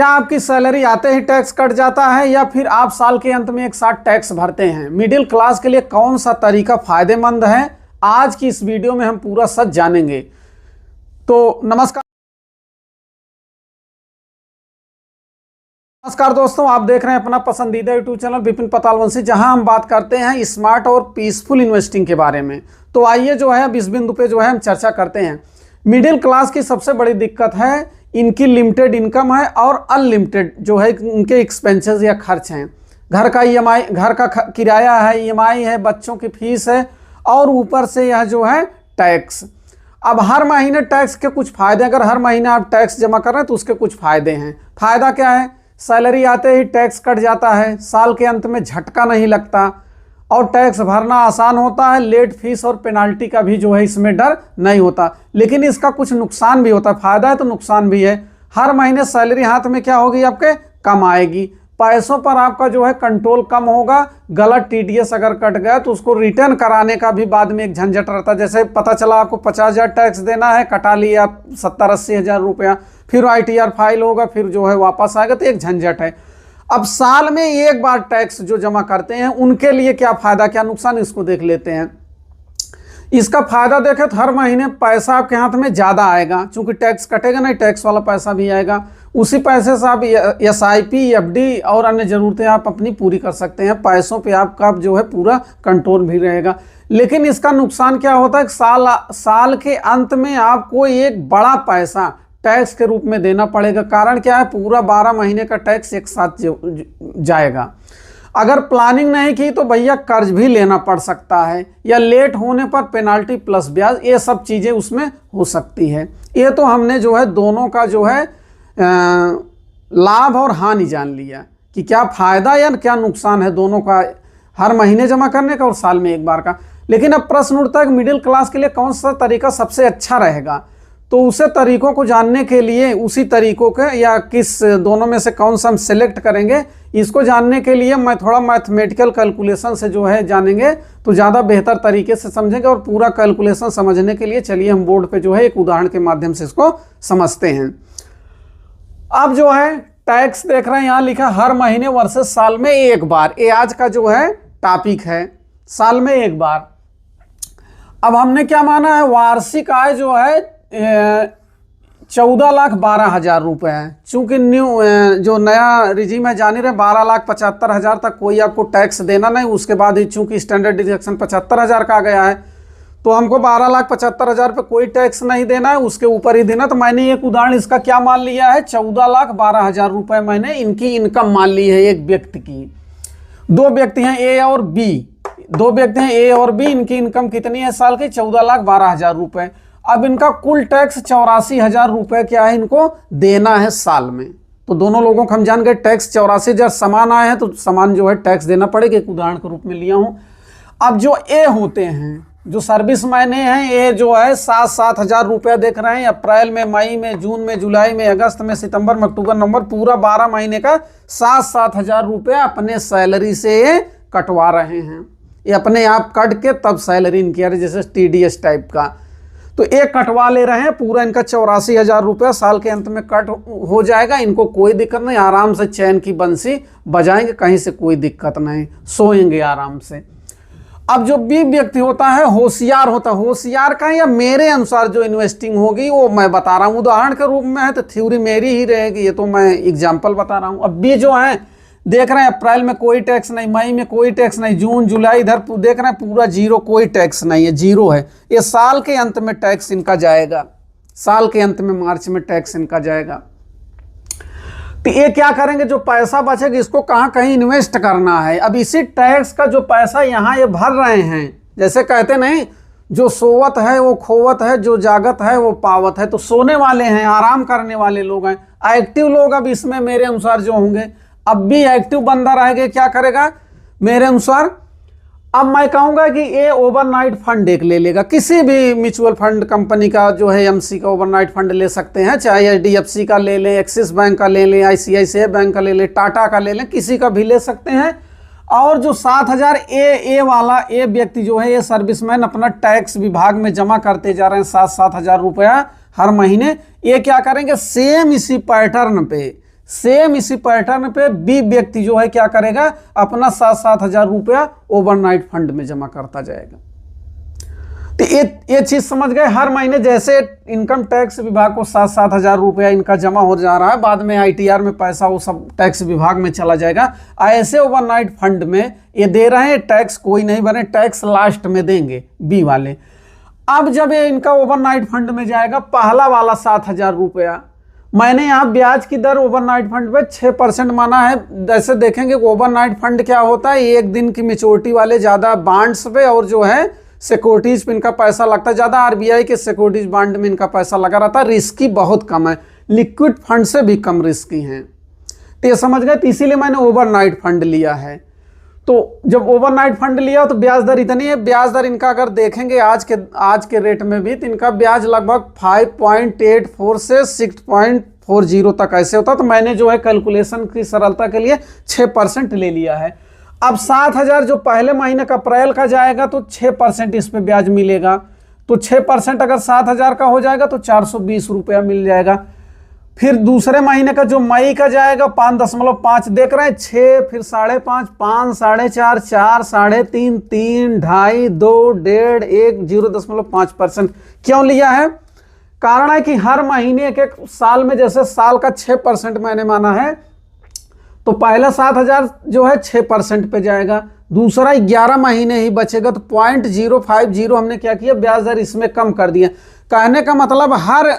क्या आपकी सैलरी आते ही टैक्स कट जाता है या फिर आप साल के अंत में एक साथ टैक्स भरते हैं? मिडिल क्लास के लिए कौन सा तरीका फायदेमंद है? आज की इस वीडियो में हम पूरा सच जानेंगे। तो नमस्कार दोस्तों, आप देख रहे हैं अपना पसंदीदा यूट्यूब चैनल विपिन पतालवंशी, जहां हम बात करते हैं स्मार्ट और पीसफुल इन्वेस्टिंग के बारे में। तो आइए जो है अब इस बिंदु पे जो है हम चर्चा करते हैं। मिडिल क्लास की सबसे बड़ी दिक्कत है इनकी लिमिटेड इनकम है और अनलिमिटेड जो है इनके एक्सपेंसेस या खर्च हैं। घर का ईएमआई, घर का किराया है, ईएमआई है, बच्चों की फीस है और ऊपर से यह जो है टैक्स। अब हर महीने टैक्स के कुछ फायदे, अगर हर महीने आप टैक्स जमा कर रहे हैं तो उसके कुछ फायदे हैं। फायदा क्या है? सैलरी आते ही टैक्स कट जाता है, साल के अंत में झटका नहीं लगता और टैक्स भरना आसान होता है। लेट फीस और पेनाल्टी का भी जो है इसमें डर नहीं होता। लेकिन इसका कुछ नुकसान भी होता है, फायदा है तो नुकसान भी है। हर महीने सैलरी हाथ में क्या होगी आपके? कम आएगी। पैसों पर आपका जो है कंट्रोल कम होगा। गलत टीडीएस अगर कट गया तो उसको रिटर्न कराने का भी बाद में एक झंझट रहता है। जैसे पता चला आपको 50,000 टैक्स देना है, कटा लिया 70-80 हज़ार रुपया, फिर आईटीआर फाइल होगा, फिर जो है वापस आएगा, तो एक झंझट है। अब साल में एक बार टैक्स जो जमा करते हैं उनके लिए क्या फायदा क्या नुकसान, इसको देख लेते हैं। इसका फायदा देखें तो हर महीने पैसा आपके हाथ में ज़्यादा आएगा, क्योंकि टैक्स कटेगा नहीं, टैक्स वाला पैसा भी आएगा। उसी पैसे से आप एसआईपी, एफडी और अन्य ज़रूरतें आप अपनी पूरी कर सकते हैं। पैसों पे आपका जो है पूरा कंट्रोल भी रहेगा। लेकिन इसका नुकसान क्या होता है? साल के अंत में आपको एक बड़ा पैसा टैक्स के रूप में देना पड़ेगा। कारण क्या है? पूरा 12 महीने का टैक्स एक साथ जाएगा। अगर प्लानिंग नहीं की तो भैया कर्ज भी लेना पड़ सकता है, या लेट होने पर पेनाल्टी प्लस ब्याज, ये सब चीज़ें उसमें हो सकती है। ये तो हमने जो है दोनों का जो है लाभ और हानि जान लिया कि क्या फ़ायदा या क्या नुकसान है दोनों का, हर महीने जमा करने का और साल में एक बार का। लेकिन अब प्रश्न उठता है कि मिडिल क्लास के लिए कौन सा तरीका सबसे अच्छा रहेगा। तो उसे तरीकों को जानने के लिए, उसी तरीकों के या किस दोनों में से कौन सा हम सेलेक्ट करेंगे, इसको जानने के लिए मैं थोड़ा मैथमेटिकल कैलकुलेशन से जो है जानेंगे तो ज़्यादा बेहतर तरीके से समझेंगे। और पूरा कैलकुलेशन समझने के लिए चलिए हम बोर्ड पे जो है एक उदाहरण के माध्यम से इसको समझते हैं। अब जो है टैक्स देख रहे हैं, यहाँ लिखा हर महीने वर्सेस साल में एक बार। ये आज का जो है टॉपिक है, साल में एक बार। अब हमने क्या माना है? वार्षिक आय जो है 14,12,000 रुपये है। चूंकि जो नया रिजीम है जानी रहे, 12,75,000 तक कोई आपको टैक्स देना नहीं। उसके बाद ही चूंकि स्टैंडर्ड डिडक्शन 75,000 का आ गया है तो हमको 12,75,000 पे कोई टैक्स नहीं देना है, उसके ऊपर ही देना। तो मैंने एक उदाहरण इसका क्या मान लिया है? 14,12,000 रुपये मैंने इनकी इनकम मान ली है एक व्यक्ति की। दो व्यक्ति हैं ए और बी, दो व्यक्ति हैं ए और बी, इनकी इनकम कितनी है साल की? 14,12,000 रुपये। अब इनका कुल टैक्स 84,000 रुपये क्या है इनको देना है साल में। तो दोनों लोगों को हम जान गए टैक्स 84,000 समान आए हैं तो समान जो है टैक्स देना पड़ेगा। एक उदाहरण के रूप में लिया हूं। अब जो ए होते हैं, जो सर्विस मैन हैं, ये जो है 7-7 हज़ार रुपया देख रहे हैं। अप्रैल में, मई में, जून में, जुलाई में, अगस्त में, सितंबर में, अक्टूबर, नवंबर, पूरा 12 महीने का 7-7 हज़ार रुपया अपने सैलरी से ये कटवा रहे हैं। ये अपने आप कट के तब सैलरी इनकी आ रही, जैसे टीडीएस टाइप का। तो एक कटवा ले रहे हैं पूरा, इनका 84,000 रुपया साल के अंत में कट हो जाएगा। इनको कोई दिक्कत नहीं, आराम से चैन की बंसी बजाएंगे, कहीं से कोई दिक्कत नहीं, सोएंगे आराम से। अब जो बी व्यक्ति होता है, होशियार होता है। होशियार का या मेरे अनुसार जो इन्वेस्टिंग होगी वो मैं बता रहा हूँ, उदाहरण के रूप में है तो थ्योरी मेरी ही रहेगी, ये तो मैं एग्जाम्पल बता रहा हूँ। अब बी जो है देख रहे हैं अप्रैल में कोई टैक्स नहीं, मई में कोई टैक्स नहीं, जून जुलाई इधर देख रहे हैं पूरा जीरो, कोई टैक्स नहीं है, जीरो है। ये साल के अंत में टैक्स इनका जाएगा, साल के अंत में मार्च में टैक्स इनका जाएगा। तो ये क्या करेंगे? जो पैसा बचेगा इसको कहाँ कहीं इन्वेस्ट करना है। अब इसी टैक्स का जो पैसा यहाँ ये भर रहे हैं, जैसे कहते नहीं, जो सोवत है वो खोवत है, जो जागत है वो पावत है। तो सोने वाले हैं, आराम करने वाले लोग हैं, एक्टिव लोग अब इसमें मेरे अनुसार जो होंगे, अब भी एक्टिव बंदा रहेगा, क्या करेगा मेरे अनुसार? अब मैं कहूँगा कि ये ओवरनाइट फंड एक ले लेगा, किसी भी म्यूचुअल फंड कंपनी का जो है एमसी का ओवरनाइट फंड ले सकते हैं, चाहे एचडीएफसी का ले लें, एक्सिस बैंक का ले लें, आईसीआईसीआई बैंक का ले लें, टाटा का ले लें, किसी का भी ले सकते हैं। और जो 7,000 ए वाला ए व्यक्ति जो है, ये सर्विसमैन अपना टैक्स विभाग में जमा करते जा रहे हैं 7-7 हज़ार रुपया हर महीने। ये क्या करेंगे? सेम इसी पैटर्न पे सेम इसी पैटर्न पे बी व्यक्ति जो है क्या करेगा, अपना 7-7 हजार रुपया ओवरनाइट फंड में जमा करता जाएगा। तो ये चीज समझ गए। हर महीने जैसे इनकम टैक्स विभाग को 7-7 हजार रुपया इनका जमा हो जा रहा है, बाद में ITR में पैसा वो सब टैक्स विभाग में चला जाएगा, ऐसे ओवरनाइट फंड में ये दे रहे हैं, टैक्स कोई नहीं भरे, टैक्स लास्ट में देंगे बी वाले। अब जब ये इनका ओवरनाइट फंड में जाएगा पहला वाला 7 हजार रुपया, मैंने यहाँ ब्याज की दर ओवरनाइट फंड पे 6% माना है। जैसे देखेंगे ओवरनाइट फंड क्या होता है, एक दिन की मेच्योरिटी वाले ज्यादा बांड्स पे और जो है सिक्योरिटीज पे इनका पैसा लगता है ज्यादा। RBI के सिक्योरिटीज बांड में इनका पैसा लगा रहता है, रिस्की बहुत कम है, लिक्विड फंड से भी कम रिस्की हैं। तो ये समझ गए, तो इसीलिए मैंने ओवरनाइट फंड लिया है। तो जब ओवरनाइट फंड लिया तो ब्याज दर इतनी है। ब्याज दर इनका अगर देखेंगे आज के रेट में भी, तो इनका ब्याज लगभग 5.84 से 6.40 तक ऐसे होता। तो मैंने जो है कैलकुलेशन की सरलता के लिए 6% ले लिया है। अब 7 हजार जो पहले महीने का अप्रैल का जाएगा तो 6% इस पे ब्याज मिलेगा। तो 6% अगर 7 हजार का हो जाएगा तो 420 रुपया मिल जाएगा। फिर दूसरे महीने का जो मई का जाएगा 5.5 देख रहे हैं, 6, फिर 5.5, 5, 4.5, 4, 3.5, 3, 2.5, 2, 1.5, 1, 0.5%। क्यों लिया है? कारण है कि हर महीने एक साल में, जैसे साल का 6% मैंने माना है, तो पहला 7 हजार जो है 6% पे जाएगा, दूसरा 11 महीने ही बचेगा तो 0.050 हमने क्या किया, ब्याज दर इसमें कम कर दिया। कहने का मतलब हर,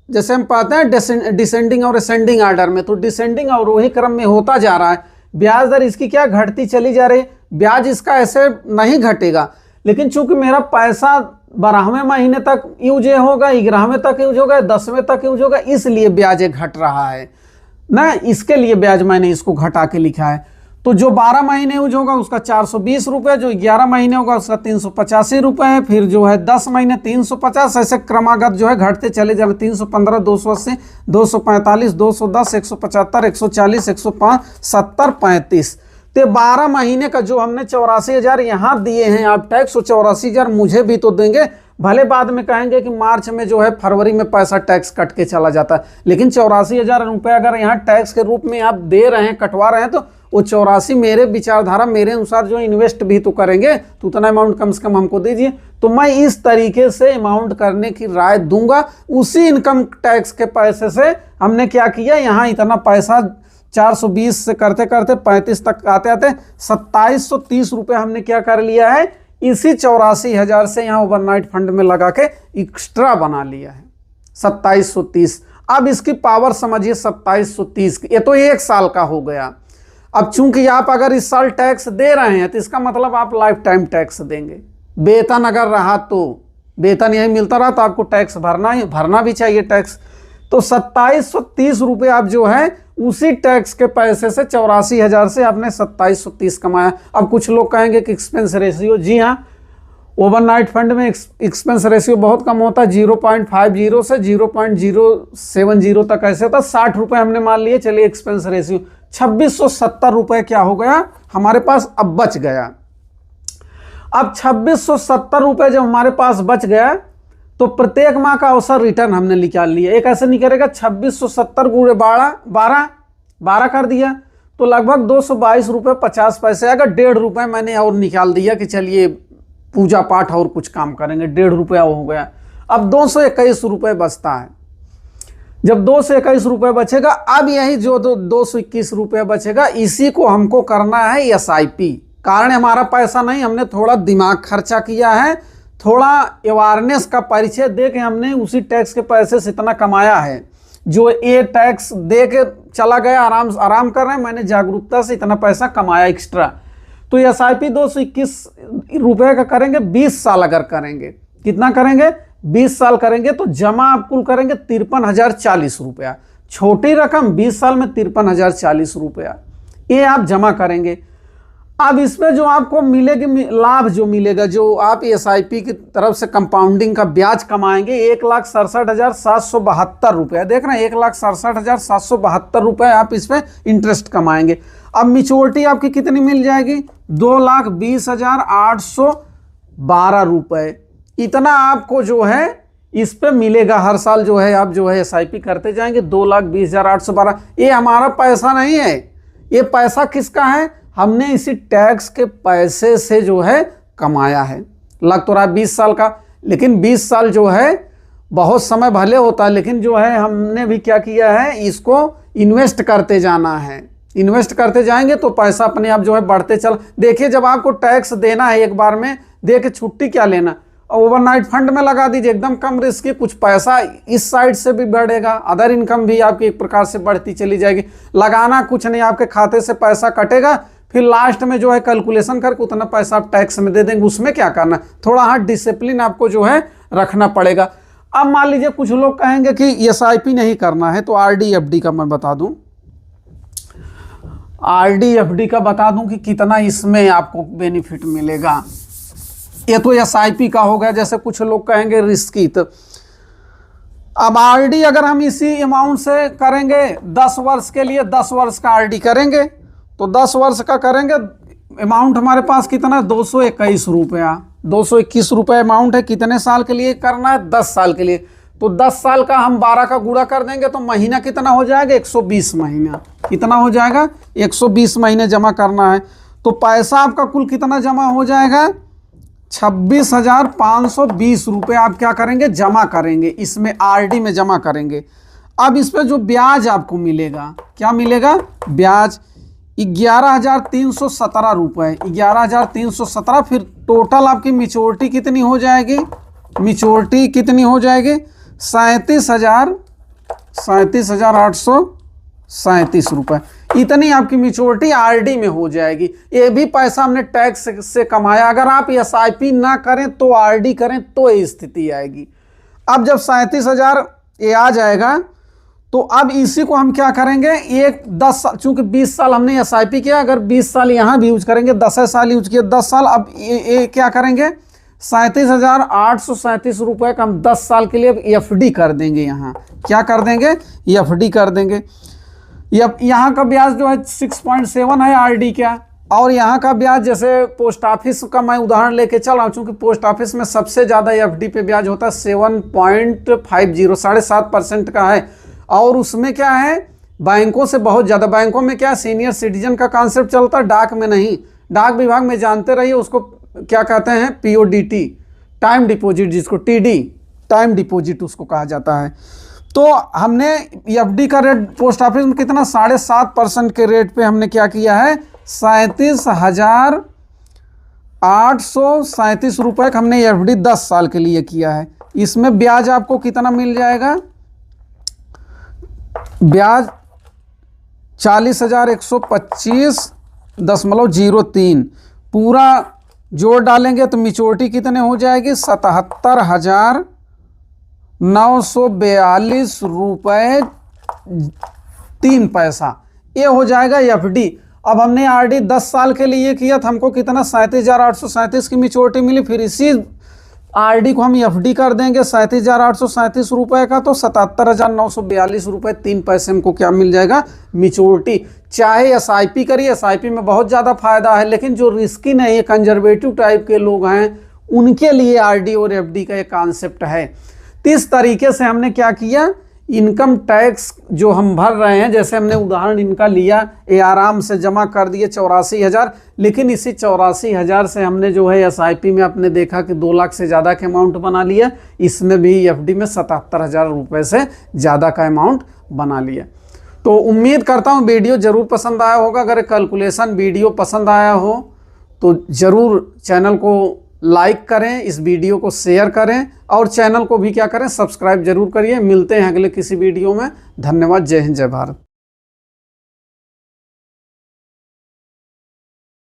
जैसे हम पाते हैं डिसेंडिंग और असेंडिंग आर्डर में, तो डिसेंडिंग और वही क्रम में होता जा रहा है। ब्याज दर इसकी क्या घटती चली जा रही, ब्याज इसका ऐसे नहीं घटेगा, लेकिन चूंकि मेरा पैसा 12वें महीने तक यूज होगा, 11वें तक यूज होगा, 10वें तक यूज होगा, इसलिए ब्याज घट रहा है ना, इसके लिए ब्याज मैंने इसको घटा के लिखा है। तो जो 12 महीने यूज होगा उसका 420 रुपये, जो 11 महीने होगा उसका 385 रुपये, फिर जो है 10 महीने 350, ऐसे क्रमागत जो है घटते चले जा रहे। 315, 280, 245, 210, 175, 140, 105, 70, 35। तो 12 महीने का जो हमने 84 हजार यहाँ दिए हैं आप टैक्स, 84 हजार मुझे भी तो देंगे। भले बाद में कहेंगे कि मार्च में जो है फरवरी में पैसा टैक्स कट के चला जाता है, लेकिन 84 हजार रुपये अगर यहाँ टैक्स के रूप में आप दे रहे हैं, कटवा रहे हैं, तो वो 84 मेरे विचारधारा, मेरे अनुसार जो इन्वेस्ट भी तो करेंगे, तो उतना अमाउंट कम से कम हमको दीजिए। तो मैं इस तरीके से अमाउंट करने की राय दूंगा। उसी इनकम टैक्स के पैसे से हमने क्या किया, यहाँ इतना पैसा 420 से करते करते 35 तक आते आते 2730 रुपये हमने क्या कर लिया है, इसी 84 हजार से यहाँ ओवरनाइट फंड में लगा के एक्स्ट्रा बना लिया है 2730। अब इसकी पावर समझिए 2730, ये तो 1 साल का हो गया। अब चूंकि आप अगर इस साल टैक्स दे रहे हैं तो इसका मतलब आप लाइफ टाइम टैक्स देंगे। वेतन अगर रहा तो, वेतन यही मिलता रहा तो आपको टैक्स भरना भी चाहिए टैक्स। तो 2730 रुपये आप जो है उसी टैक्स के पैसे से 84 हजार से आपने 2730 कमाया। अब कुछ लोग कहेंगे कि एक्सपेंस रेशियो, जी हाँ, ओवरनाइट फंड में एक्सपेंस रेशियो बहुत कम होता है, 0.50 से 0.070 तक ऐसे होता है। 60 रुपये हमने मान लिए, चलिए एक्सपेंस रेशियो 2670 रुपये क्या हो गया हमारे पास, अब बच गया। अब 2670 रुपये जब हमारे पास बच गया तो प्रत्येक माह का अवसर रिटर्न हमने निकाल लिया। एक ऐसे निकलेगा 2670 गुणे 12 कर दिया तो लगभग 222 रुपये 50 पैसे। अगर 1.5 रुपये मैंने और निकाल दिया कि चलिए पूजा पाठ और कुछ काम करेंगे, 1.5 रुपया हो गया। अब 221 रुपये बचता है। जब 221 रुपये बचेगा, अब यही जो 221 रुपये बचेगा इसी को हमको करना है SIP। कारण हमारा पैसा नहीं, हमने थोड़ा दिमाग खर्चा किया है, थोड़ा अवेयरनेस का परिचय दे के हमने उसी टैक्स के पैसे से इतना कमाया है। जो ये टैक्स दे के चला गया, आराम कर रहे हैं, मैंने जागरूकता से इतना पैसा कमाया एक्स्ट्रा। तो SIP 221 रुपये का करेंगे 20 साल अगर करेंगे, कितना करेंगे 20 साल करेंगे तो जमा आप कुल करेंगे 53,040 रुपया। छोटी रकम 20 साल में 53,040 रुपया ये आप जमा करेंगे। अब इसमें जो आपको मिलेगी लाभ, जो मिलेगा, जो आप SIP की तरफ से कंपाउंडिंग का ब्याज कमाएंगे 1,67,772 रुपया। देख रहे हैं 1,67,772 रुपये आप इसमें इंटरेस्ट कमाएंगे। अब मिच्योरिटी आपकी कितनी मिल जाएगी, 2,20,812 रुपये। इतना आपको जो है इस पे मिलेगा हर साल जो है आप जो है SIP करते जाएंगे 2,20,812। ये हमारा पैसा नहीं है, ये पैसा किसका है, हमने इसी टैक्स के पैसे से जो है कमाया है। लग तो रहा है 20 साल का, लेकिन 20 साल जो है बहुत समय भले होता है, लेकिन जो है हमने भी क्या किया है, इसको इन्वेस्ट करते जाना है। इन्वेस्ट करते जाएंगे तो पैसा अपने आप जो है बढ़ते चल। देखिए जब आपको टैक्स देना है एक बार में दे के छुट्टी क्या लेना, ओवरनाइट फंड में लगा दीजिए, एकदम कम रिस्क की, कुछ पैसा इस साइड से भी बढ़ेगा, अदर इनकम भी आपकी एक प्रकार से बढ़ती चली जाएगी। लगाना कुछ नहीं, आपके खाते से पैसा कटेगा, फिर लास्ट में जो है कैलकुलेशन करके उतना पैसा आप टैक्स में दे देंगे। उसमें क्या करना, थोड़ा हाँ डिसिप्लिन आपको जो है रखना पड़ेगा। अब मान लीजिए कुछ लोग कहेंगे कि SIP नहीं करना है, तो RD FD का मैं बता दूं, RD FD का बता दूं कि कितना इसमें आपको बेनिफिट मिलेगा। ये तो SIP का हो गया, जैसे कुछ लोग कहेंगे रिस्की। तो अब RD अगर हम इसी अमाउंट से करेंगे 10 वर्ष के लिए, 10 वर्ष का RD करेंगे तो 10 वर्ष का करेंगे, अमाउंट हमारे पास कितना, 221 रुपया, 221 रुपये अमाउंट है। कितने साल के लिए करना है, 10 साल के लिए। तो 10 साल का हम 12 का गुणा कर देंगे तो महीना कितना हो जाएगा, 120 महीना। कितना हो जाएगा, 120 महीने जमा करना है। तो पैसा आपका कुल कितना जमा हो जाएगा, 26,520 रुपये आप क्या करेंगे, जमा करेंगे, इसमें RD में जमा करेंगे। अब इस पर जो ब्याज आपको मिलेगा, क्या मिलेगा, ब्याज 11,317 रुपये, 11,317। फिर टोटल आपकी मिच्योरिटी कितनी हो जाएगी, मिच्योरिटी कितनी हो जाएगी, 37,837 रुपये। इतनी आपकी मिच्योरिटी RD में हो जाएगी। ये भी पैसा हमने टैक्स से कमाया। अगर आप SIP ना करें तो RD करें तो ये स्थिति आएगी। अब जब 37,000 ये आ जाएगा तो अब इसी को हम क्या करेंगे, एक 10 साल, चूंकि 20 साल हमने SIP किया, अगर 20 साल यहाँ भी यूज करेंगे, 10 साल यूज किया, 10 साल। अब ये क्या करेंगे, 37,837 रुपये का हम 10 साल के लिए FD कर देंगे। यहाँ क्या कर देंगे, FD कर देंगे। यहाँ का ब्याज जो है 6.7 है RD का, और यहाँ का ब्याज जैसे पोस्ट ऑफिस का मैं उदाहरण लेके चल रहा हूँ, चूँकि पोस्ट ऑफिस में सबसे ज़्यादा FD पे ब्याज होता है 7.50, 7.5% का है। और उसमें क्या है, बैंकों से बहुत ज़्यादा, बैंकों में क्या सीनियर सिटीजन का कॉन्सेप्ट चलता है, डाक में नहीं। डाक विभाग में जानते रहिए उसको क्या कहते हैं, PODT, टाइम डिपॉजिट, जिसको TD टाइम डिपॉजिट उसको कहा जाता है। तो हमने FD का रेट पोस्ट ऑफिस में कितना, 7.5% के रेट पे हमने क्या किया है, 37,837 रुपये का हमने FD 10 साल के लिए किया है। इसमें ब्याज आपको कितना मिल जाएगा, ब्याज 40,125.03। पूरा जोड़ डालेंगे तो मिच्योरिटी कितने हो जाएगी, 77,942 रुपये 3 पैसा। ये हो जाएगा FD। अब हमने RD 10 साल के लिए किया था, हमको कितना, 37,837 की मिच्योरिटी मिली। फिर इसी RD को हम FD कर देंगे 37,837 रुपये का, तो 77,942 रुपये 3 पैसे हमको क्या मिल जाएगा, मिच्योरिटी। चाहे SIP करिए, SIP में बहुत ज़्यादा फायदा है, लेकिन जो रिस्की नहीं है, कंजर्वेटिव टाइप के लोग हैं, उनके लिए RD और FD का एक कॉन्सेप्ट है। तो इस तरीके से हमने क्या किया, इनकम टैक्स जो हम भर रहे हैं, जैसे हमने उदाहरण इनका लिया, ये आराम से जमा कर दिए 84,000। लेकिन इसी 84,000 से हमने जो है SIP में अपने देखा कि 2 लाख से ज़्यादा का अमाउंट बना लिया। इसमें भी FD में 77,000 रुपये से ज़्यादा का अमाउंट बना लिया। तो उम्मीद करता हूँ वीडियो ज़रूर पसंद आया होगा। अगर कैलकुलेशन वीडियो पसंद आया हो तो ज़रूर चैनल को लाइक करें, इस वीडियो को शेयर करें, और चैनल को भी क्या करें, सब्सक्राइब जरूर करिए। मिलते हैं अगले किसी वीडियो में। धन्यवाद। जय हिंद, जय भारत।